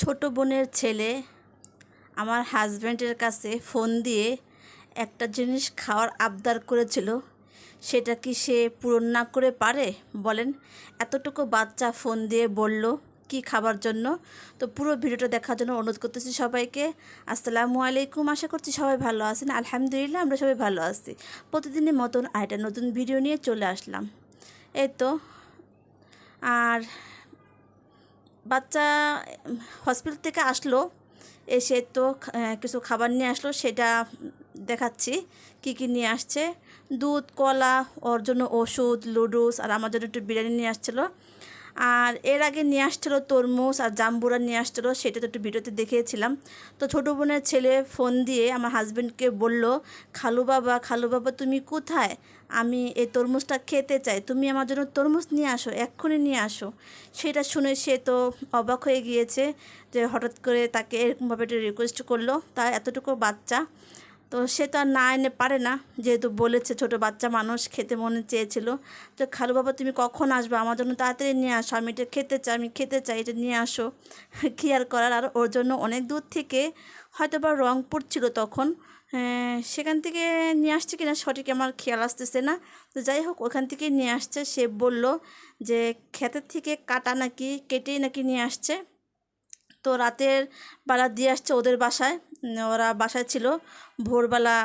ছোট বোনের ছেলে আমার হাজব্যান্ডের কাছে ফোন দিয়ে একটা জিনিস খাওয়ার আবদার করেছিল। সেটা কি সে পূরণ না করে পারে বলেন? এতটুকু বাচ্চা ফোন দিয়ে বলল কি খাবার জন্য। তো পুরো ভিডিওটা দেখার জন্য অনুরোধ করতেছি সবাইকে। আসসালামু আলাইকুম, আশা করছি সবাই ভালো আছেন। আলহামদুলিল্লাহ, আমরা সবাই ভালো আছি। প্রতিদিনের মতন আরেকটা নতুন ভিডিও নিয়ে চলে আসলাম। এই তো আর বাচ্চা হসপিটাল থেকে আসলো, এসে তো কিছু খাবার নিয়ে আসলো, সেটা দেখাচ্ছি কি কি নিয়ে আসছে। দুধ, কলা, ওর জন্য ওষুধ, লুডুস, আর আমার জন্য একটু বিরিয়ানি নিয়ে আসছিলো। আর এর আগে নিয়ে আসছিলো তরমুজ আর জাম্বুরা নিয়ে আসছিলো, সেটা তো একটু ভিডিওতে দেখিয়েছিলাম। তো ছোটো বোনের ছেলে ফোন দিয়ে আমার হাজব্যান্ডকে বলল, খালু বাবা, খালু বাবা তুমি কোথায়? আমি এই তরমুজটা খেতে চাই, তুমি আমার জন্য তরমুজ নিয়ে আসো, এক্ষুনি নিয়ে আসো। সেটা শুনে সে তো অবাক হয়ে গিয়েছে যে হঠাৎ করে তাকে এরকমভাবে একটা রিকোয়েস্ট করলো, তার এতটুকু বাচ্চা। তো সে তো আর না এনে পারে না, যেহেতু বলেছে ছোট বাচ্চা মানুষ, খেতে মনে চেয়েছিল। তো খালু বাবা তুমি কখন আসবে, আমার জন্য তাড়াতাড়ি নিয়ে আসো, আমি এটা খেতে চাই, আমি খেতে চাই, এটা নিয়ে আসো। কী আর করার। আর ওর জন্য অনেক দূর থেকে, হয়তো বা রংপুর ছিল তখন, সেখান থেকে নিয়ে আসছে কিনা সঠিক আমার খেয়াল আসতেছে না। তো যাই হোক, ওখান থেকেই নিয়ে আসছে। সে বলল যে ক্ষেতের থেকে কাটা নাকি, কেটেই নাকি নিয়ে আসছে। তো রাতের বেলা দিয়ে আসছে ওদের বাসায়, ওরা বাসায় ছিল। ভোরবেলা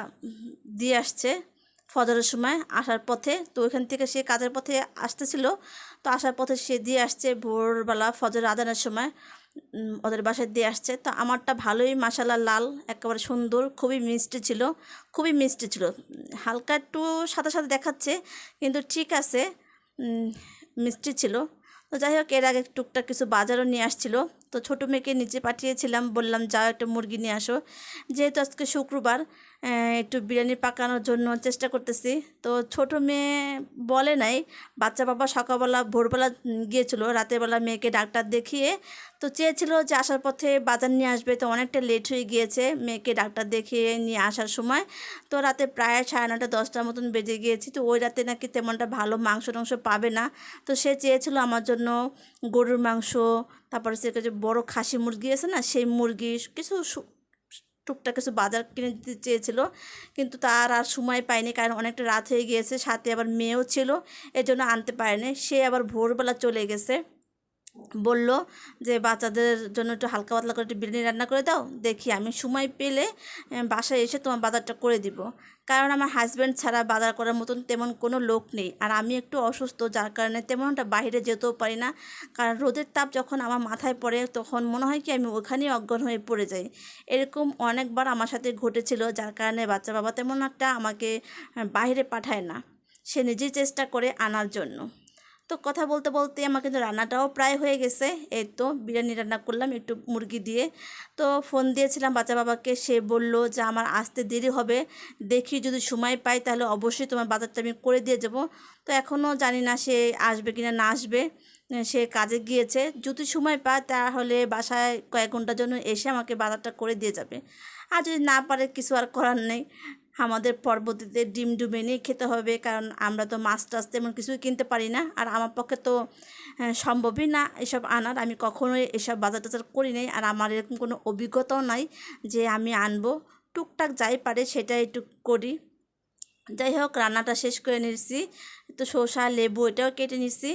দিয়ে আসছে ফজরের সময় আসার পথে। তো ওইখান থেকে সে কাজের পথে আসতেছিল, তো আসার পথে সে দিয়ে আসছে ভোরবেলা ফজর আজানের সময় ওদের বাসায় দিয়ে আসছে। তো আমারটা ভালোই মাশাআল্লাহ লাল, একেবারে সুন্দর, খুবই মিষ্টি ছিল, খুবই মিষ্টি ছিল। হালকা একটু সাদা সাদা দেখাচ্ছে, কিন্তু ঠিক আছে, মিষ্টি ছিল। তো যাই হোক, এর আগে টুকটাক কিছু বাজারও নিয়ে আসছিলো। তো ছোটো মেয়েকে নিচে পাঠিয়েছিলাম, বললাম যাও একটা মুরগি নিয়ে আসো। যেহেতু আজকে শুক্রবার, একটু বিরিয়ানি পাকানোর জন্য চেষ্টা করতেছি। তো ছোটো মেয়ে বলে নাই, বাচ্চা বাবা সকালবেলা ভোরবেলা গিয়েছিলো, রাতের বেলা মেয়েকে ডাক্তার দেখিয়ে তো চেয়েছিল যে আসার পথে বাজার নিয়ে আসবে। তো অনেকটা লেট হয়ে গিয়েছে মেয়েকে ডাক্তার দেখিয়ে নিয়ে আসার সময়। তো রাতে প্রায় 9:30 10টার মতন বেজে গিয়েছি। তো ওই রাতে নাকি তেমনটা ভালো মাংস টাংস পাবে না। তো সে চেয়েছিল আমার জন্য গরুর মাংস, তারপরে সে যে বড় খাসি মুরগি আছে না, সেই মুরগি কিছু টুকটাক কিছু বাজার কিনে দিতে চেয়েছিল। কিন্তু তার আর সময় পায়নি, কারণ অনেকটা রাত হয়ে গিয়েছে, সাথে আবার মেয়েও ছিল, এজন্য আনতে পারেনি। সে আবার ভোরবেলা চলে গেছে। বলল যে বাচ্চাদের জন্য একটু হালকা পাতলা করে একটু বিরিয়ানি রান্না করে দাও, দেখি আমি সময় পেলে বাসায় এসে তোমার বাজারটা করে দিব। কারণ আমার হাজব্যান্ড ছাড়া বাজার করার মতন তেমন কোনো লোক নেই, আর আমি একটু অসুস্থ, যার কারণে তেমনটা বাইরে যেতেও পারি না। কারণ রোদের তাপ যখন আমার মাথায় পড়ে, তখন মনে হয় কি আমি ওখানেই অজ্ঞান হয়ে পড়ে যাই। এরকম অনেকবার আমার সাথে ঘটেছিল, যার কারণে বাচ্চা বাবা তেমন একটা আমাকে বাইরে পাঠায় না, সে নিজেই চেষ্টা করে আনার জন্য। তো কথা বলতে বলতে আমার কিন্তু রান্নাটাও প্রায় হয়ে গেছে। এই তো বিরিয়ানি রান্না করলাম একটু মুরগি দিয়ে। তো ফোন দিয়েছিলাম বাচ্চা বাবাকে, সে বলল যে আমার আসতে দেরি হবে, দেখি যদি সময় পাই তাহলে অবশ্যই তোমার বাজারটা আমি করে দিয়ে যাব। তো এখনও জানি না সে আসবে কিনা না আসবে, সে কাজে গিয়েছে। যদি সময় পায় তাহলে বাসায় কয়েক ঘন্টার জন্য এসে আমাকে বাজারটা করে দিয়ে যাবে। আর যদি না পারে, কিছু আর করার নেই, আমাদের পরবর্তীতে ডিম ডুবে নিয়ে খেতে হবে, কারণ আমরা তো মাছ টাছ তেমন কিছুই কিনতে পারি না। আর আমার পক্ষে তো সম্ভবই না এসব আনার, আমি কখনোই এসব বাজার টাজার করি নাই, আর আমার এরকম কোনো অভিজ্ঞতাও নাই যে আমি আনবো। টুকটাক যাই পারে সেটাই একটু করি। যাই হোক, রান্নাটা শেষ করে নিচ্ছি, তো শসা লেবু এটাও কেটে নিচ্ছি।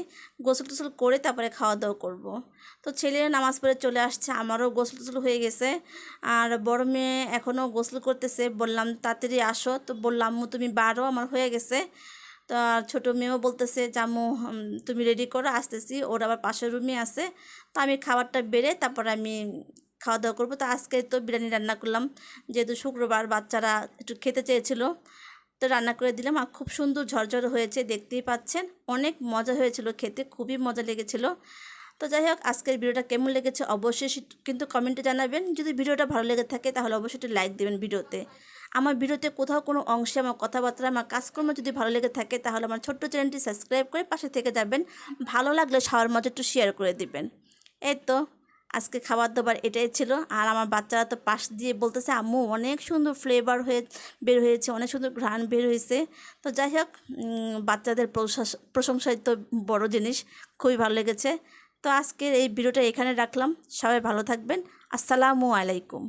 গোসল টোসল করে তারপরে খাওয়া দাওয়া করব। তো ছেলে নামাজ পড়ে চলে আসছে, আমারও গোসল টোসল হয়ে গেছে। আর বড় মেয়ে এখনও গোসল করতেছে, বললাম তাড়াতাড়ি আসো। তো বললাম আম্মু তুমি বারো, আমার হয়ে গেছে। তো আর ছোটো মেয়েও বলতেছে যে আম্মু তুমি রেডি করো, আসতেছি। ওর আবার পাশের রুমে আছে। তো আমি খাবারটা বেড়ে তারপর আমি খাওয়া দাওয়া করবো। তো আজকে তো বিরিয়ানি রান্না করলাম, যেহেতু শুক্রবার বাচ্চারা একটু খেতে চেয়েছিল। তো রান্না করে দিলাম, আর খুব সুন্দর ঝরঝরে হয়েছে, দেখতেই পাচ্ছেন। অনেক মজা হয়েছিল খেতে, খুবই মজা লেগেছিল। তো যাই হোক, আজকের ভিডিওটা কেমন লেগেছে অবশ্যই কিন্তু কমেন্টে জানাবেন। যদি ভিডিওটা ভালো লেগে থাকে তাহলে অবশ্যই একটু লাইক দেবেন ভিডিওতে। আমার ভিডিওতে কোথাও কোনো অংশে আমার কথাবার্তা, আমার কাজকর্ম যদি ভালো লেগে থাকে তাহলে আমার ছোট্ট চ্যানেলটি সাবস্ক্রাইব করে পাশে থেকে যাবেন। ভালো লাগলে সবার মাঝে একটু শেয়ার করে দিবেন। এই তো আজকে খাবার দাবার এটাই ছিল। আর আমার বাচ্চারা তো পাশ দিয়ে বলতেছে আম্মু অনেক সুন্দর ফ্লেভার বের হয়েছে, অনেক সুন্দর ঘ্রাণ বের হয়েছে। তো যাই হোক, বাচ্চাদের প্রশংসাই তো বড় জিনিস, খুবই ভালো লেগেছে। তো আজকের এই ভিডিওটা এখানে রাখলাম। সবাই ভালো থাকবেন। আসসালামু আলাইকুম।